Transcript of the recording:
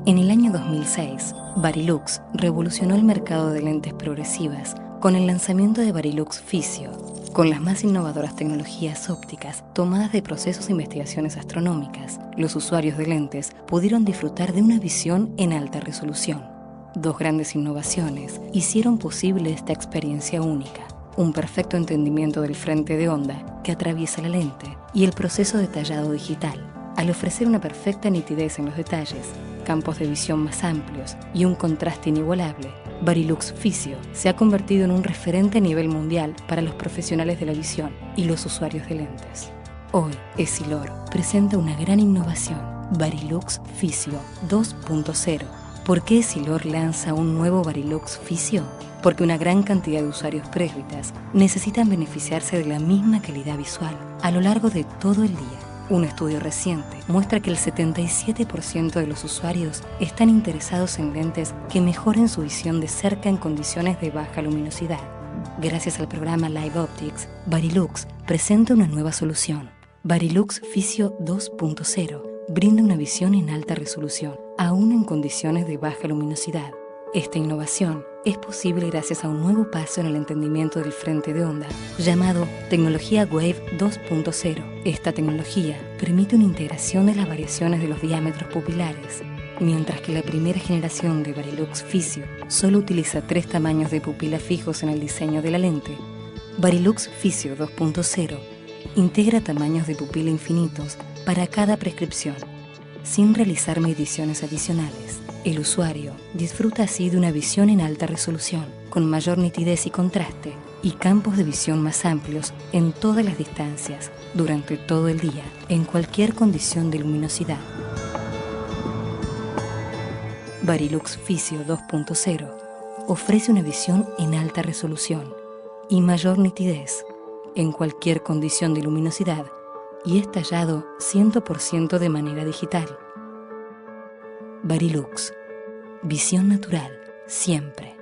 En el año 2006, Varilux revolucionó el mercado de lentes progresivas con el lanzamiento de Varilux Physio, con las más innovadoras tecnologías ópticas tomadas de procesos e investigaciones astronómicas. Los usuarios de lentes pudieron disfrutar de una visión en alta resolución. Dos grandes innovaciones hicieron posible esta experiencia única: un perfecto entendimiento del frente de onda que atraviesa la lente y el proceso de tallado digital. Al ofrecer una perfecta nitidez en los detalles, campos de visión más amplios y un contraste inigualable, Varilux Physio se ha convertido en un referente a nivel mundial para los profesionales de la visión y los usuarios de lentes. Hoy, Essilor presenta una gran innovación, Varilux Physio 2.0. ¿Por qué Essilor lanza un nuevo Varilux Physio? Porque una gran cantidad de usuarios presbitas necesitan beneficiarse de la misma calidad visual a lo largo de todo el día. Un estudio reciente muestra que el 77% de los usuarios están interesados en lentes que mejoren su visión de cerca en condiciones de baja luminosidad. Gracias al programa Live Optics, Varilux presenta una nueva solución. Varilux Physio 2.0 brinda una visión en alta resolución, aún en condiciones de baja luminosidad. Esta innovación es posible gracias a un nuevo paso en el entendimiento del frente de onda, llamado tecnología Wave 2.0. Esta tecnología permite una integración de las variaciones de los diámetros pupilares. Mientras que la primera generación de Varilux Physio solo utiliza 3 tamaños de pupila fijos en el diseño de la lente, Varilux Physio 2.0 integra tamaños de pupila infinitos para cada prescripción, sin realizar mediciones adicionales. El usuario disfruta así de una visión en alta resolución, con mayor nitidez y contraste, y campos de visión más amplios en todas las distancias, durante todo el día, en cualquier condición de luminosidad. Varilux Physio 2.0 ofrece una visión en alta resolución y mayor nitidez, en cualquier condición de luminosidad, y es tallado 100% de manera digital. Varilux. Visión natural, siempre.